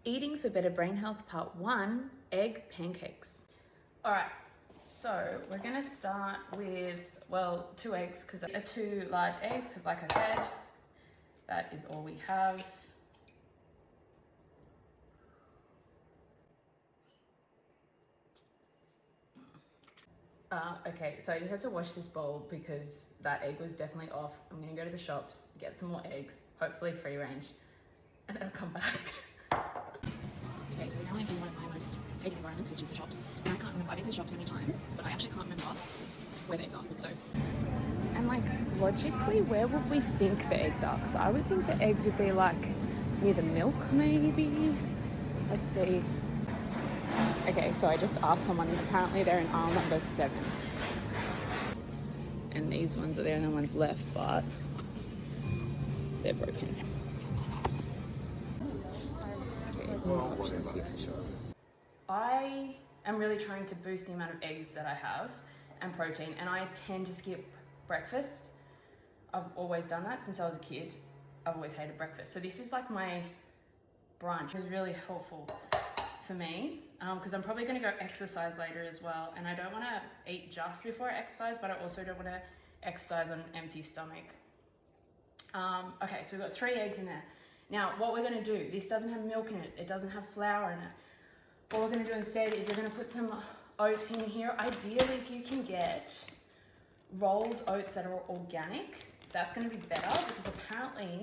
Eating for Better Brain Health Part 1, Egg Pancakes. All right, so we're gonna start with, well, 2 eggs, because 2 large eggs, because like I said, that is all we have. Okay, so I just had to wash this bowl because that egg was definitely off. I'm gonna go to the shops, get some more eggs, hopefully free range, and then I'll come back. Okay, so now I'm in one of my most hated environments, which is the shops. And I can't remember, I've been to the shops so many times, but I actually can't remember where the eggs are. So, And like, logically, where would we think the eggs are? Because I would think the eggs would be like near the milk, maybe. Let's see. Okay, so I just asked someone and apparently they're in aisle number 7. And these ones are the only ones left, but they're broken. Okay, more options here for sure. I am really trying to boost the amount of eggs that I have and protein, and I tend to skip breakfast. I've always done that since I was a kid. I've always hated breakfast. So this is like my brunch. It's really helpful for me because I'm probably going to go exercise later as well, and I don't want to eat just before I exercise, but I also don't want to exercise on an empty stomach. Okay, so we've got 3 eggs in there. Now what we're going to do, this doesn't have milk in it, it doesn't have flour in it. What we're going to do instead is we're going to put some oats in here. Ideally, if you can get rolled oats that are organic, that's going to be better, because apparently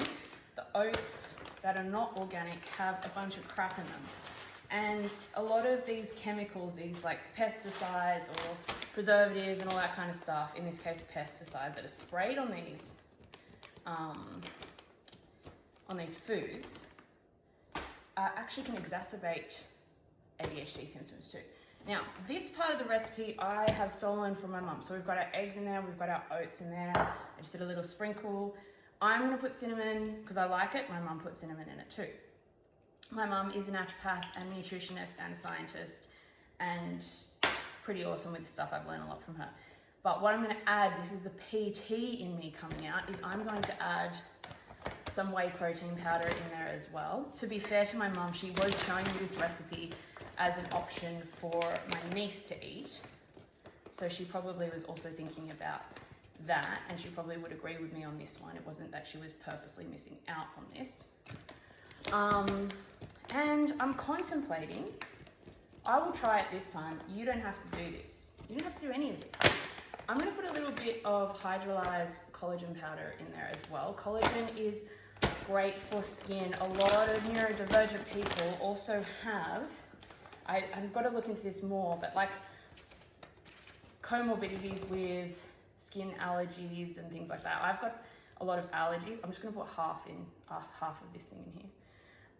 the oats that are not organic have a bunch of crap in them. And a lot of these chemicals, these like pesticides or preservatives and all that kind of stuff, in this case pesticides that are sprayed on these foods, actually can exacerbate ADHD symptoms too. Now, this part of the recipe I have stolen from my mum. So we've got our eggs in there, we've got our oats in there. I just did a little sprinkle. I'm gonna put cinnamon because I like it. My mum put cinnamon in it too. My mum is a naturopath and nutritionist and scientist, and pretty awesome with stuff. I've learned a lot from her. But what I'm gonna add, this is the PT in me coming out, is I'm going to add some whey protein powder in there as well. To be fair to my mum, she was showing me this recipe as an option for my niece to eat. So she probably was also thinking about that, and she probably would agree with me on this one. It wasn't that she was purposely missing out on this. And I'm contemplating, I will try it this time. You don't have to do this. You don't have to do any of this. I'm gonna put a little bit of hydrolyzed collagen powder in there as well. Collagen is great for skin. A lot of neurodivergent people also have, I've got to look into this more, but like comorbidities with skin allergies and things like that. I've got a lot of allergies. I'm just going to put half of this thing in here.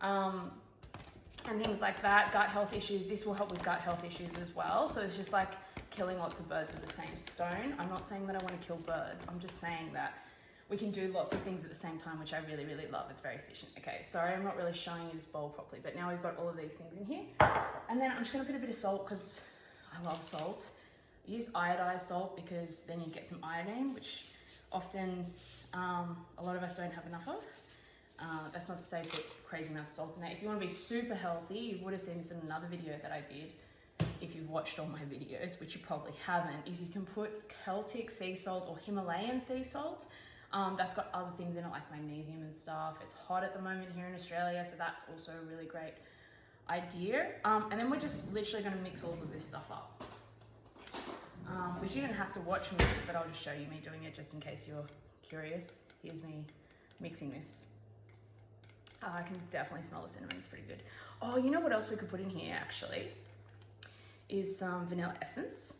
And things like that, gut health issues. This will help with gut health issues as well. So it's just like killing lots of birds with the same stone. I'm not saying that I want to kill birds. I'm just saying that we can do lots of things at the same time, which I really, really love. It's very efficient. Okay, sorry, I'm not really showing you this bowl properly, but now we've got all of these things in here. And then I'm just going to put a bit of salt because I love salt. I use iodized salt because then you get some iodine, which often a lot of us don't have enough of. That's not to say put crazy amounts of salt in there. If you want to be super healthy, you would have seen this in another video that I did. If you've watched all my videos, which you probably haven't, is you can put Celtic sea salt or Himalayan sea salt. That's got other things in it like magnesium and stuff. It's hot at the moment here in Australia, so that's also a really great idea. And then we're just literally going to mix all of this stuff up. Which you don't have to watch me, but I'll just show you me doing it just in case you're curious. Here's me mixing this. I can definitely smell the cinnamon, it's pretty good. Oh, you know what else we could put in here actually? Is some vanilla essence.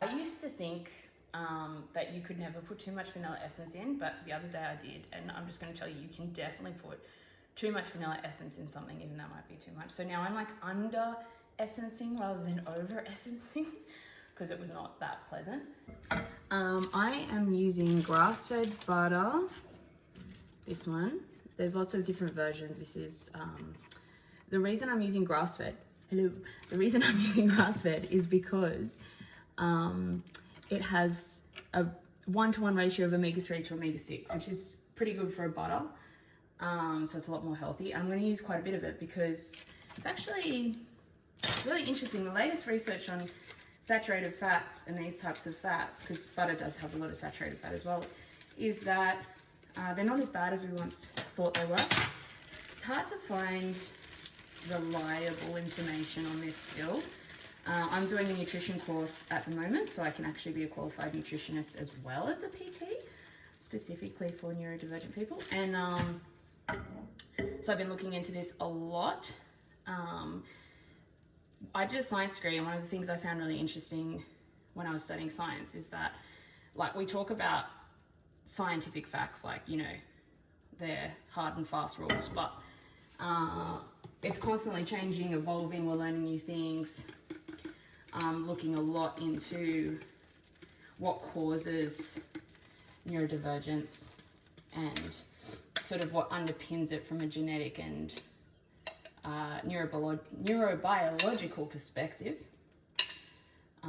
I used to think that you could never put too much vanilla essence in, but the other day I did, and I'm just going to tell you, you can definitely put too much vanilla essence in something, even that might be too much. So now I'm like under essencing rather than over essencing because it was not that pleasant. I am using grass-fed butter, this one. There's lots of different versions. This is, the reason I'm using grass-fed, the reason I'm using grass-fed is because it has a 1-to-1 ratio of omega-3 to omega-6, which is pretty good for a butter. So it's a lot more healthy. I'm going to use quite a bit of it because it's actually really interesting. The latest research on saturated fats and these types of fats, because butter does have a lot of saturated fat as well, is that they're not as bad as we once thought they were. It's hard to find reliable information on this still. I'm doing a nutrition course at the moment, so I can actually be a qualified nutritionist as well as a PT, specifically for neurodivergent people. And so I've been looking into this a lot. I did a science degree, and one of the things I found really interesting when I was studying science is that, like, we talk about scientific facts, like, you know, they're hard and fast rules, but it's constantly changing, evolving, we're learning new things, looking a lot into what causes neurodivergence and sort of what underpins it from a genetic and neurobiological perspective.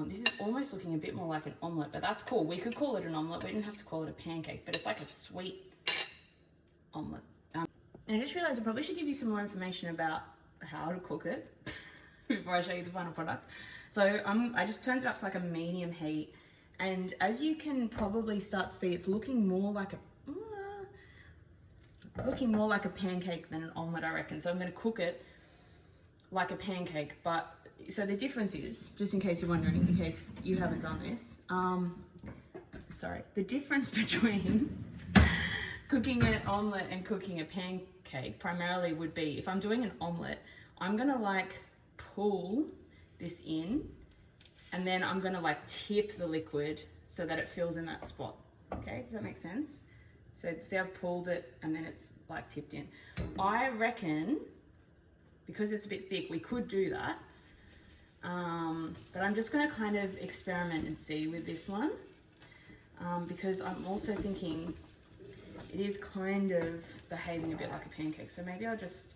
This is almost looking a bit more like an omelette, but that's cool. We could call it an omelette. We didn't have to call it a pancake, but it's like a sweet omelette. And I just realized I probably should give you some more information about how to cook it before I show you the final product. So I just turned it up to like a medium heat, and as you can probably start to see, it's looking more like a pancake than an omelette, I reckon. So I'm going to cook it like a pancake, but so the difference is, just in case you're wondering, in case you haven't done this, the difference between cooking an omelette and cooking a pancake primarily would be, if I'm doing an omelette, I'm going to like pull this in, and then I'm going to like tip the liquid so that it fills in that spot. Okay, does that make sense? So see, I've pulled it and then it's like tipped in. I reckon, because it's a bit thick, we could do that. But I'm just going to kind of experiment and see with this one, because I'm also thinking it is kind of behaving a bit like a pancake. So maybe I'll just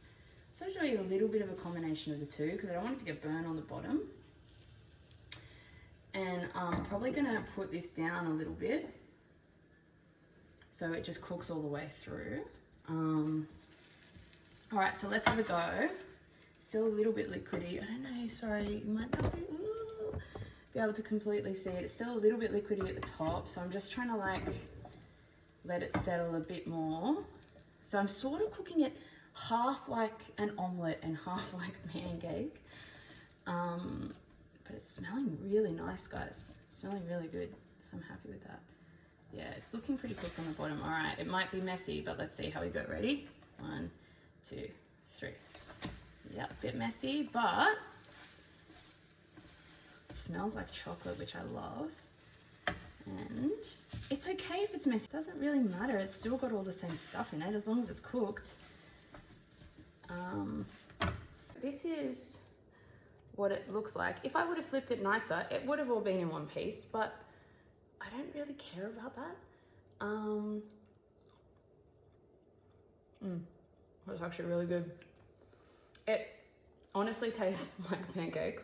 sort of do a little bit of a combination of the two, because I don't want it to get burned on the bottom. And I'm probably going to put this down a little bit so it just cooks all the way through. All right, so let's have a go. Still a little bit liquidy. I don't know, sorry, you might not be able to completely see it. It's still a little bit liquidy at the top, so I'm just trying to like let it settle a bit more. So I'm sort of cooking it half like an omelette and half like a pancake. But it's smelling really nice, guys. It's smelling really good, so I'm happy with that. Yeah, it's looking pretty cooked on the bottom. All right, it might be messy, but let's see how we go. Ready? 1, 2, 3. Yep, a bit messy, but it smells like chocolate, which I love. And it's okay if it's messy. It doesn't really matter. It's still got all the same stuff in it as long as it's cooked. This is what it looks like. If I would have flipped it nicer, it would have all been in one piece, but I don't really care about that. That's actually really good. It honestly tastes like a pancake.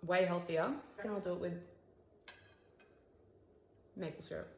Way healthier. And I'll do it with maple syrup.